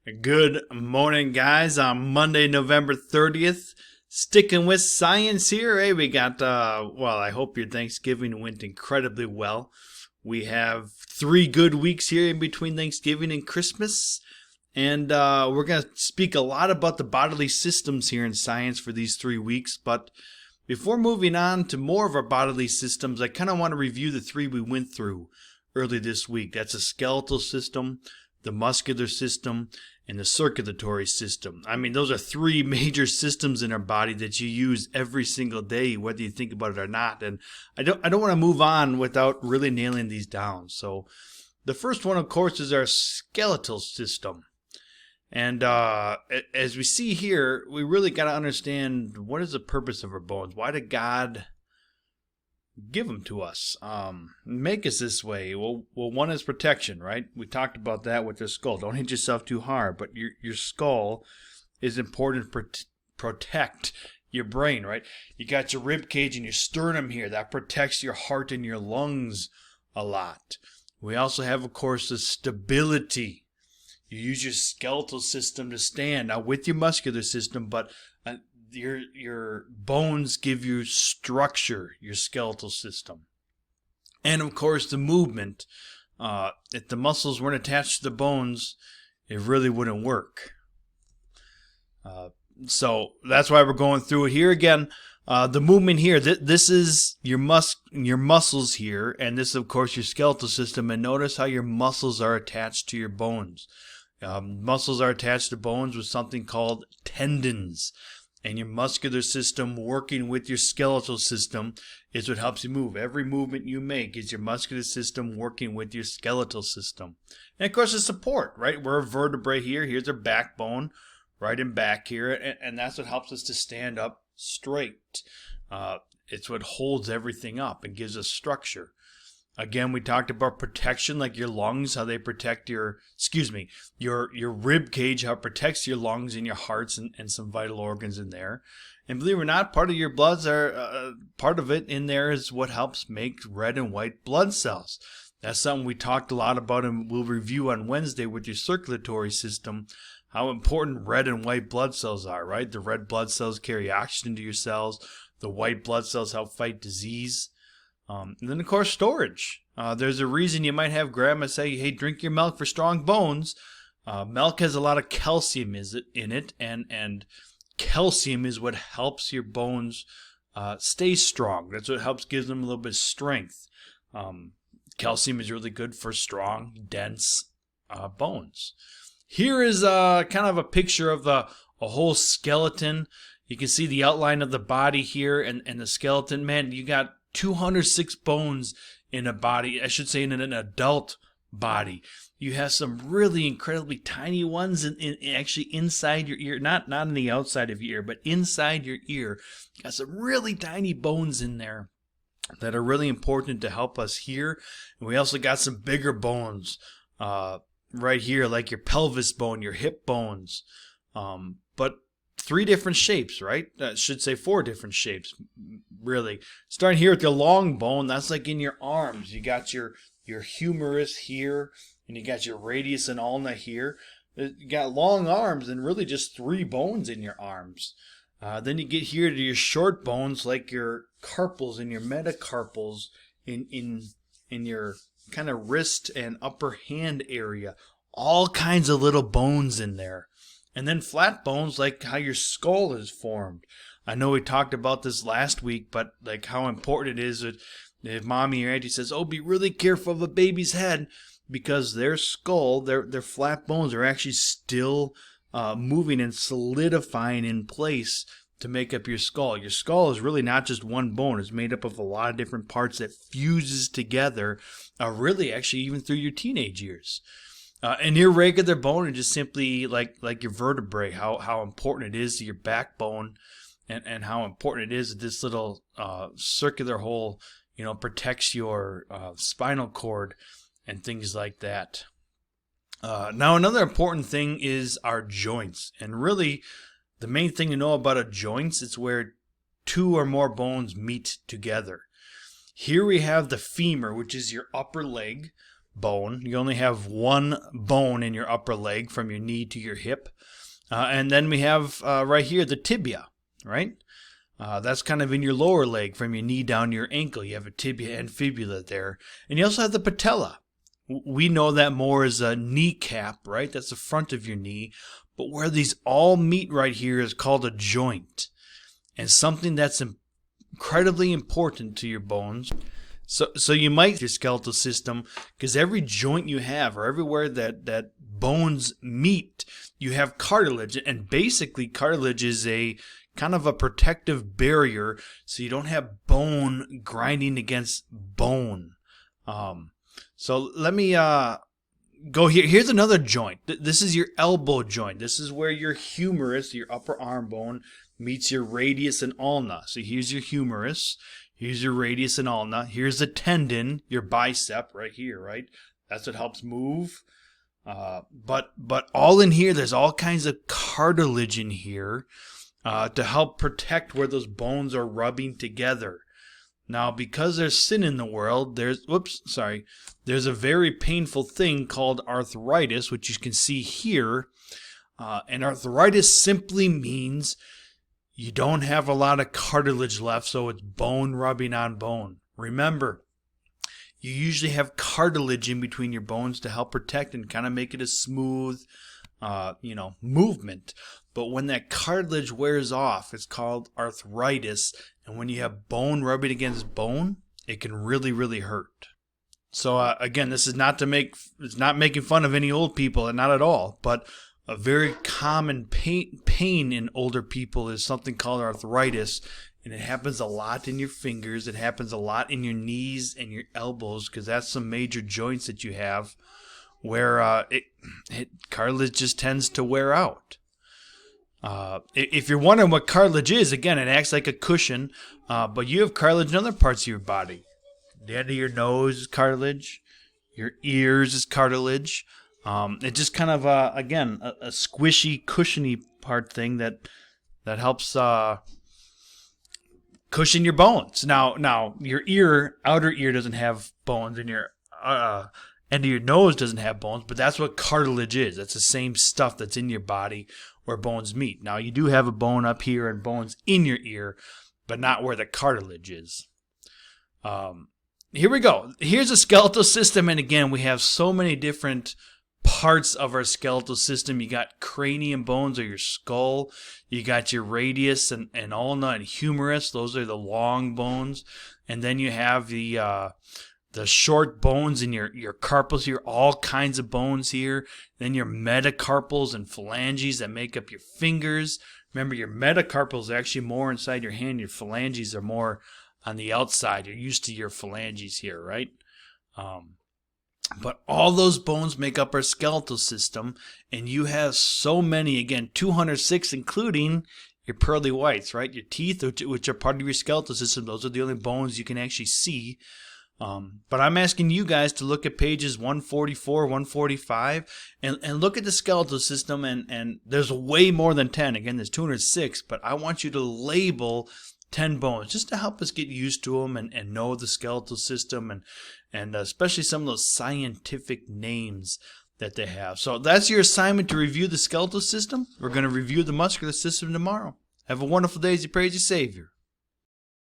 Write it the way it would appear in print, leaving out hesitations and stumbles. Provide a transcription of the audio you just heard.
Good morning, guys. On Monday, November 30th, sticking with science here. Hey, we got, I hope your Thanksgiving went incredibly well. We have 3 good weeks here in between Thanksgiving and Christmas. And we're going to speak a lot about the bodily systems here in science for these 3 weeks. But before moving on to more of our bodily systems, I kind of want to review the 3 we went through early this week. That's a skeletal system, the muscular system, and the circulatory system. I mean, those are 3 major systems in our body that you use every single day, whether you think about it or not. And I don't want to move on without really nailing these down. So the first one, of course, is our skeletal system. And as we see here, we really got to understand, what is the purpose of our bones? Why did God give them to us, make us this way? Well, one is protection, right? We talked about that with the skull. Don't hit yourself too hard, but your skull is important to protect your brain, right? You got your rib cage and your sternum here. That protects your heart and your lungs a lot. We also have, of course, the stability. You use your skeletal system to stand, now with your muscular system, but your bones give you structure, your skeletal system. And of course the movement. If the muscles weren't attached to the bones, it really wouldn't work. So that's why we're going through it here again. The movement here, this is your muscles here, and this is of course your skeletal system. And notice how your muscles are attached to your bones. Muscles are attached to bones with something called tendons. And your muscular system working with your skeletal system is what helps you move. Every movement you make is your muscular system working with your skeletal system. And of course the support, right? We're a vertebrae here. Here's our backbone, right in back here. And that's what helps us to stand up straight. It's what holds everything up and gives us structure. Again, we talked about protection, like your lungs, how they protect your rib cage, how it protects your lungs and your hearts and some vital organs in there. And believe it or not, part of your bloods are, part of it in there is what helps make red and white blood cells. That's something we talked a lot about and we'll review on Wednesday with your circulatory system, how important red and white blood cells are, right? The red blood cells carry oxygen to your cells. The white blood cells help fight disease. And then, of course, storage. There's a reason you might have grandma say, hey, drink your milk for strong bones. Milk has a lot of calcium in it, and calcium is what helps your bones stay strong. That's what helps give them a little bit of strength. Calcium is really good for strong, dense bones. Here is kind of a picture of a whole skeleton. You can see the outline of the body here and the skeleton. Man, you got 206 bones in a body, I should say in an adult body. You have some really incredibly tiny ones in actually inside your ear, not on the outside of your ear, but inside your ear. You got some really tiny bones in there that are really important to help us hear. And we also got some bigger bones right here, like your pelvis bone, your hip bones. But 3 different shapes, right? I should say 4 different shapes, really. Starting here with the long bone, that's like in your arms. You got your humerus here, and you got your radius and ulna here. You got long arms and really just 3 bones in your arms. Then you get here to your short bones, like your carpals and your metacarpals in your kind of wrist and upper hand area. All kinds of little bones in there. And then flat bones, like how your skull is formed. I know we talked about this last week, but like how important it is that if mommy or auntie says, oh, be really careful of a baby's head, because their skull, their flat bones are actually still moving and solidifying in place to make up your skull. Your skull is really not just one bone. It's made up of a lot of different parts that fuses together, really actually even through your teenage years. An irregular bone is just simply like your vertebrae, how important it is to your backbone and how important it is that this little circular hole, protects your spinal cord and things like that. Now, another important thing is our joints. And really, the main thing to know about a joint is where 2 or more bones meet together. Here we have the femur, which is your upper leg, bone. You only have one bone in your upper leg from your knee to your hip. And then we have right here the tibia, right? That's kind of in your lower leg from your knee down to your ankle. You have a tibia and fibula there. And you also have the patella. We know that more as a kneecap, right? That's the front of your knee. But where these all meet right here is called a joint. And something that's incredibly important to your bones. So you might your skeletal system, because every joint you have, or everywhere that bones meet, you have cartilage. And basically cartilage is a kind of a protective barrier so you don't have bone grinding against bone. So let me go here. Here's another joint. This is your elbow joint. This is where your humerus, your upper arm bone, meets your radius and ulna. So here's your humerus. Here's your radius and ulna. Here's the tendon, your bicep right here, right? That's what helps move. But all in here, there's all kinds of cartilage in here to help protect where those bones are rubbing together. Now, because there's sin in the world, there's a very painful thing called arthritis, which you can see here. And arthritis simply means you don't have a lot of cartilage left, so it's bone rubbing on bone. Remember, you usually have cartilage in between your bones to help protect and kind of make it a smooth, movement. But when that cartilage wears off, it's called arthritis. And when you have bone rubbing against bone, it can really, really hurt. So again, this is it's not making fun of any old people, and not at all. But a very common pain in older people is something called arthritis. And it happens a lot in your fingers. It happens a lot in your knees and your elbows, because that's some major joints that you have where cartilage just tends to wear out. If you're wondering what cartilage is, again, it acts like a cushion, but you have cartilage in other parts of your body. The end of your nose is cartilage. Your ears is cartilage. It's just kind of, again, a squishy, cushiony part thing that helps cushion your bones. Now, your outer ear doesn't have bones, and your end of your nose doesn't have bones, but that's what cartilage is. That's the same stuff that's in your body where bones meet. Now, you do have a bone up here and bones in your ear, but not where the cartilage is. Here we go. Here's a skeletal system, and again, we have so many different parts of our skeletal system. You got cranium bones, or your skull. You got your radius and ulna and humerus. Those are the long bones. And then you have the short bones in your carpals here, all kinds of bones here. Then your metacarpals and phalanges that make up your fingers. Remember, your metacarpals are actually more inside your hand. Your phalanges are more on the outside. You're used to your phalanges here, right? But all those bones make up our skeletal system, and you have so many, again, 206, including your pearly whites, right? Your teeth, which are part of your skeletal system. Those are the only bones you can actually see. But I'm asking you guys to look at pages 144, 145, and look at the skeletal system, and there's way more than 10. Again, there's 206, but I want you to label 10 bones just to help us get used to them and know the skeletal system and especially some of those scientific names that they have. So that's your assignment, to review the skeletal system. We're going to review the muscular system tomorrow. Have a wonderful day as you praise your Savior.